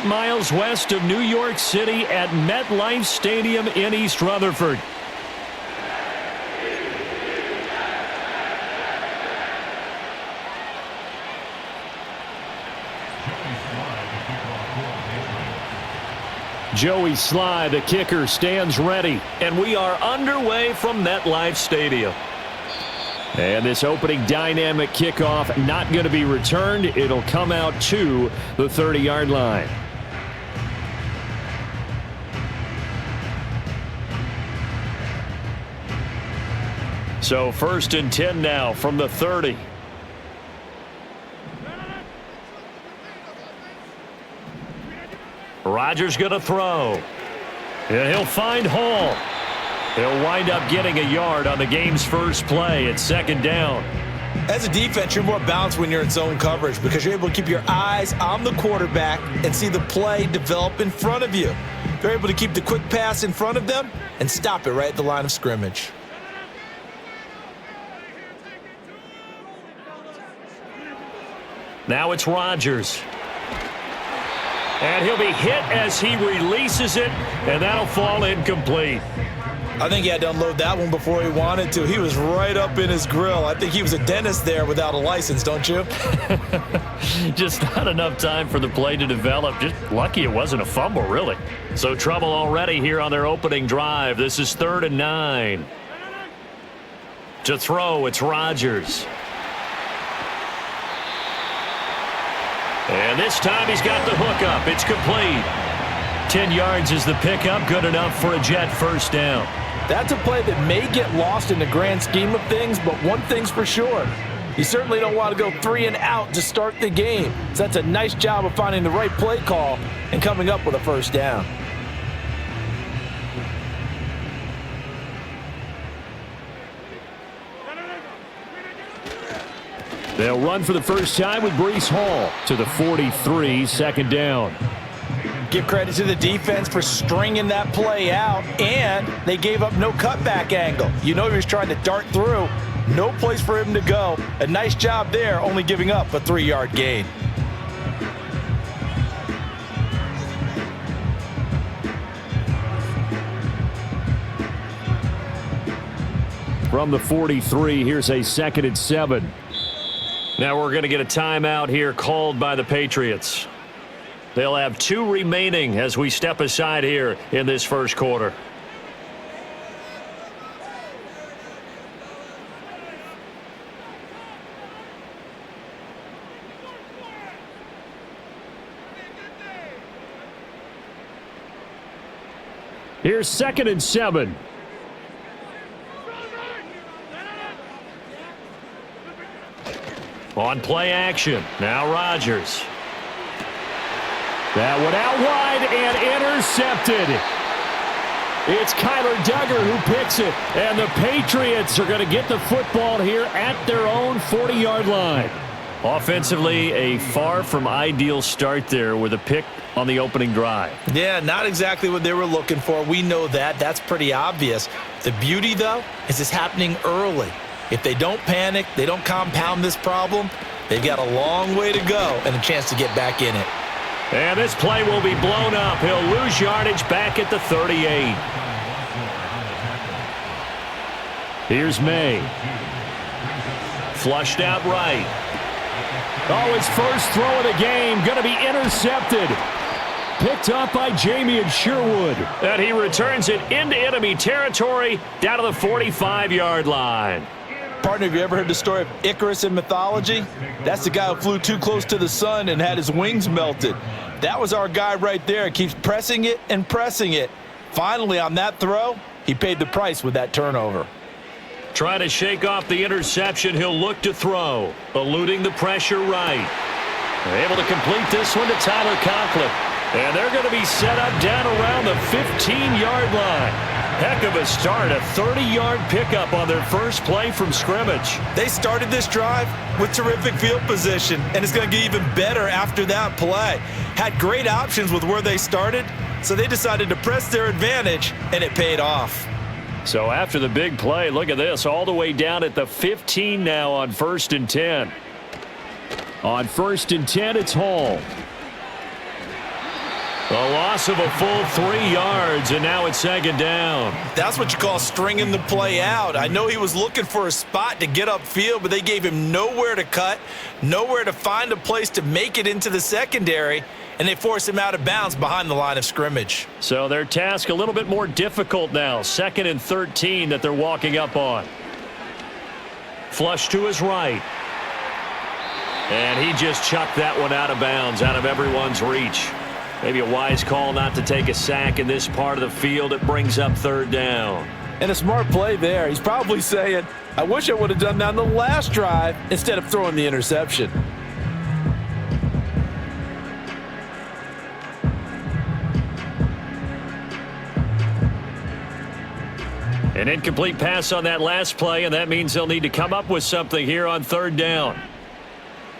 Miles west of New York City at MetLife Stadium in East Rutherford. Joey Sly, the kicker, stands ready. And we are underway from MetLife Stadium. And this opening dynamic kickoff not going to be returned. It'll come out to the 30-yard line. So 1st and 10 now from the 30. Rodgers going to throw. And he'll find Hall. He'll wind up getting a yard on the game's first play at 2nd down. As a defense, you're more balanced when you're in zone coverage because you're able to keep your eyes on the quarterback and see the play develop in front of you. They're able to keep the quick pass in front of them and stop it right at the line of scrimmage. Now it's Rodgers. And he'll be hit as he releases it, and that'll fall incomplete. I think he had to unload that one before he wanted to. He was right up in his grill. I think he was a dentist there without a license, don't you? Just not enough time for the play to develop. Just lucky it wasn't a fumble, really. So trouble already here on their opening drive. This is 3rd and 9. To throw, it's Rodgers. And this time he's got the hook up. It's complete. 10 yards is the pickup. Good enough for a Jet first down. That's a play that may get lost in the grand scheme of things, but one thing's for sure. You certainly don't want to go 3 and out to start the game. So that's a nice job of finding the right play call and coming up with a first down. They'll run for the first time with Breece Hall to the 43, 2nd down. Give credit to the defense for stringing that play out, and they gave up no cutback angle. You know he was trying to dart through. No place for him to go. A nice job there, only giving up a 3-yard gain. From the 43, here's a 2nd and 7. Now we're going to get a timeout here called by the Patriots. They'll have 2 remaining as we step aside here in this first quarter. Here's 2nd and 7. On play action. Now Rodgers. That one out wide and intercepted. It's Kyler Duggar who picks it. And the Patriots are going to get the football here at their own 40-yard line. Offensively, a far from ideal start there with a pick on the opening drive. Yeah, not exactly what they were looking for. We know that. That's pretty obvious. The beauty, though, is it's happening early. If they don't panic, they don't compound this problem, they've got a long way to go and a chance to get back in it. And this play will be blown up. He'll lose yardage back at the 38. Here's May. Flushed out right. Oh, his first throw of the game going to be intercepted. Picked up by Jamie Sherwood. And he returns it into enemy territory down to the 45-yard line. Partner, have you ever heard the story of Icarus in mythology? That's the guy who flew too close to the sun and had his wings melted. That was our guy right there. Keeps pressing it and pressing it. Finally, on that throw, he paid the price with that turnover. Trying to shake off the interception, he'll look to throw. Eluding the pressure right. Able to complete this one to Tyler Conklin. And they're going to be set up down around the 15-yard line. Heck of a start, a 30-yard pickup on their first play from scrimmage. They started this drive with terrific field position, and it's going to get even better after that play. Had great options with where they started, so they decided to press their advantage, and it paid off. So after the big play, look at this, all the way down at the 15 now on 1st and 10. On 1st and 10, it's Hall. A loss of a full 3 yards, and now it's second down. That's what you call stringing the play out. I know he was looking for a spot to get upfield, but they gave him nowhere to cut, nowhere to find a place to make it into the secondary, and they forced him out of bounds behind the line of scrimmage. So their task a little bit more difficult now. 2nd and 13 that they're walking up on. Flush to his right. And he just chucked that one out of bounds, out of everyone's reach. Maybe a wise call not to take a sack in this part of the field. It brings up 3rd down. And a smart play there. He's probably saying, I wish I would have done that on the last drive instead of throwing the interception. An incomplete pass on that last play, and that means they'll need to come up with something here on 3rd down.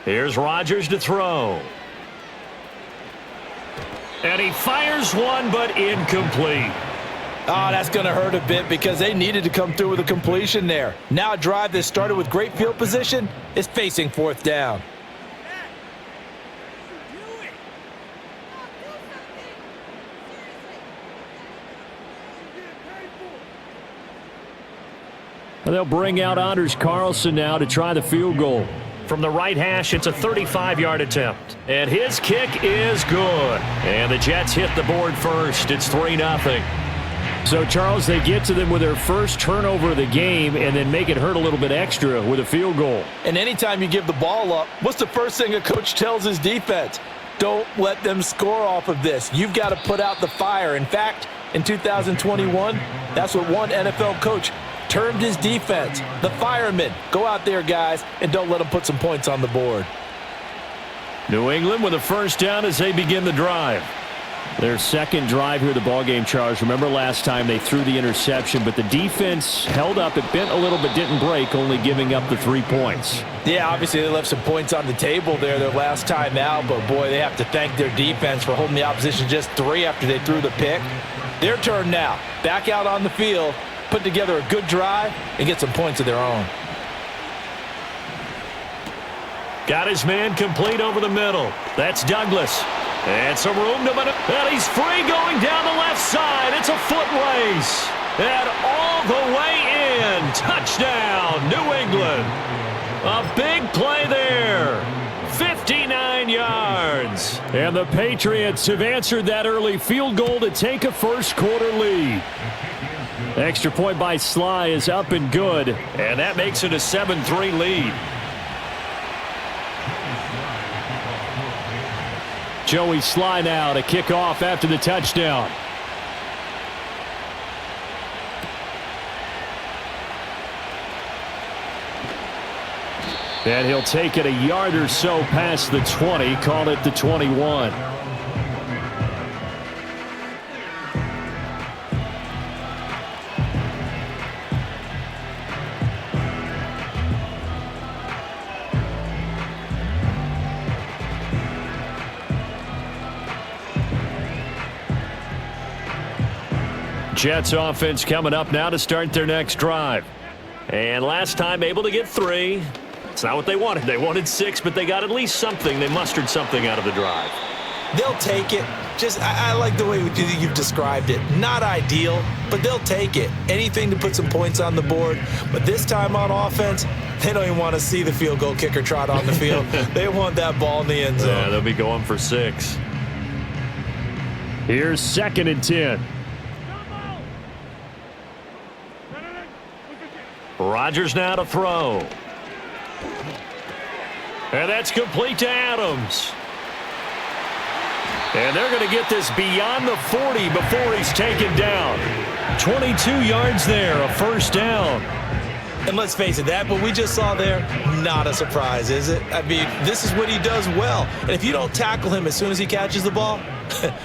Here's Rodgers to throw. And he fires one, but incomplete. Oh, that's going to hurt a bit because they needed to come through with a completion there. Now a drive that started with great field position is facing 4th down. They'll bring out Anders Carlson now to try the field goal. From the right hash, it's a 35-yard attempt. And his kick is good. And the Jets hit the board first. It's 3-0. So, Charles, they get to them with their first turnover of the game and then make it hurt a little bit extra with a field goal. And anytime you give the ball up, what's the first thing a coach tells his defense? Don't let them score off of this. You've got to put out the fire. In fact, in 2021, that's what one NFL coach termed his defense, the firemen. Go out there, guys, and don't let them put some points on the board. New England with a first down as they begin the drive. Their second drive here of the ballgame, Charles. Remember last time they threw the interception, but the defense held up. It bent a little but didn't break, only giving up the 3 points. Yeah, obviously they left some points on the table there their last time out, but boy, they have to thank their defense for holding the opposition just 3 after they threw the pick. Their turn now. Back out on the field, put together a good drive, and get some points of their own. Got his man complete over the middle. That's Douglas. And some room to maneuver. And he's free going down the left side. It's a foot race. And all the way in. Touchdown, New England. A big play there. 59 yards. And the Patriots have answered that early field goal to take a first quarter lead. Extra point by Sly is up and good. And that makes it a 7-3 lead. Joey Sly now to kick off after the touchdown. And he'll take it a yard or so past the 20, call it the 21. Jets offense coming up now to start their next drive. And last time able to get 3. It's not what they wanted. They wanted 6, but they got at least something. They mustered something out of the drive. They'll take it. I like the way you've described it. Not ideal, but they'll take it. Anything to put some points on the board. But this time on offense, they don't even want to see the field goal kicker trot on the field. They want that ball in the end zone. Yeah, they'll be going for 6. Here's 2nd and 10. Rodgers now to throw. And that's complete to Adams. And they're going to get this beyond the 40 before he's taken down. 22 yards there, a first down. And let's face it, that what we just saw there, not a surprise, is it? I mean, this is what he does well. And if you don't tackle him as soon as he catches the ball,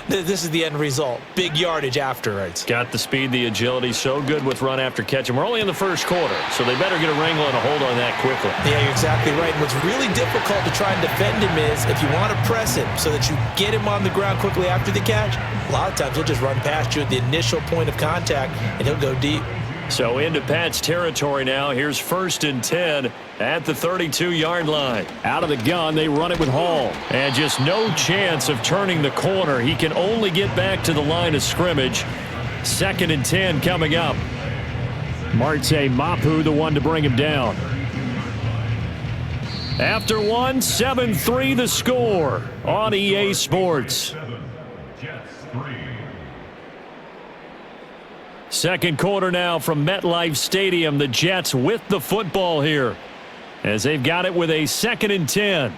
this is the end result. Big yardage afterwards. Got the speed, the agility, so good with run after catch. And we're only in the first quarter, so they better get a wrangle and a hold on that quickly. Yeah, you're exactly right. And what's really difficult to try and defend him is if you want to press him so that you get him on the ground quickly after the catch, a lot of times he'll just run past you at the initial point of contact, and he'll go deep. So into Pat's territory now. Here's 1st and 10 at the 32-yard line. Out of the gun, they run it with Hall. And just no chance of turning the corner. He can only get back to the line of scrimmage. 2nd and 10 coming up. Marte Mapu, the one to bring him down. After one, 7-3 the score on EA Sports. Second quarter now from MetLife Stadium. The Jets with the football here as they've got it with a 2nd and 10.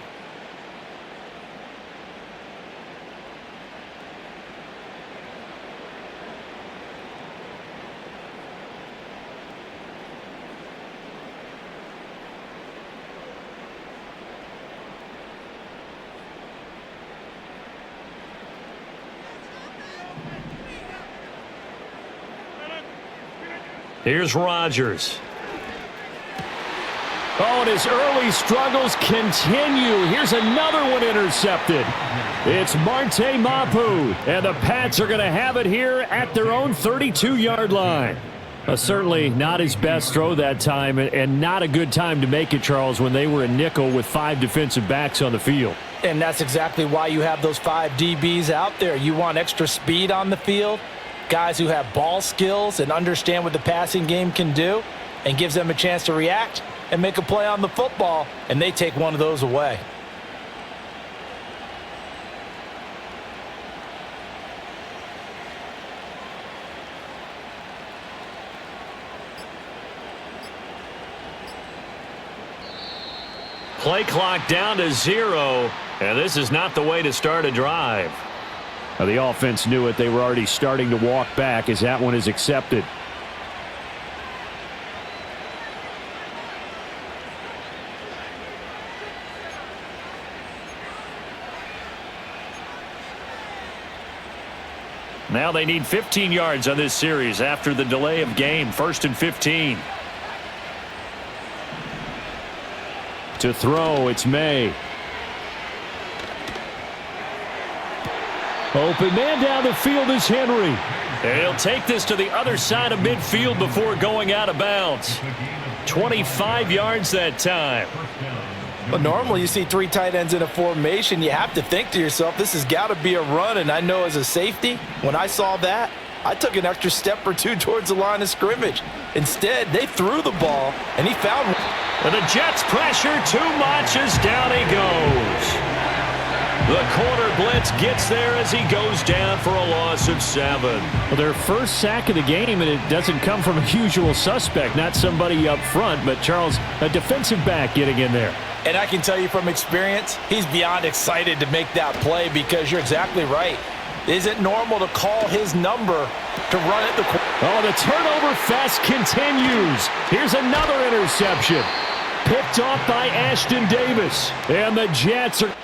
Here's Rodgers. Oh, and his early struggles continue. Here's another one intercepted. It's Marte Mapu, and the Pats are going to have it here at their own 32-yard line. Certainly not his best throw that time, and not a good time to make it, Charles, when they were a nickel with 5 defensive backs on the field. And that's exactly why you have those 5 DBs out there. You want extra speed on the field, guys who have ball skills and understand what the passing game can do, and gives them a chance to react and make a play on the football, and they take one of those away. Play clock down to 0, and this is not the way to start a drive. Now, the offense knew it. They were already starting to walk back as that one is accepted. Now they need 15 yards on this series after the delay of game. 1st and 15. To throw, it's May. Open man down the field is Henry. And he'll take this to the other side of midfield before going out of bounds. 25 yards that time. But normally you see 3 tight ends in a formation. You have to think to yourself, this has got to be a run. And I know as a safety, when I saw that, I took an extra step or 2 towards the line of scrimmage. Instead, they threw the ball, and he found one. And the Jets pressure too much as down he goes. The corner blitz gets there as he goes down for a loss of 7. Well, their first sack of the game, and it doesn't come from a usual suspect, not somebody up front, but Charles, a defensive back getting in there. And I can tell you from experience, he's beyond excited to make that play because you're exactly right. It isn't normal to call his number to run at the corner. Oh, the turnover fest continues. Here's another interception. Picked off by Ashton Davis. And the Jets are...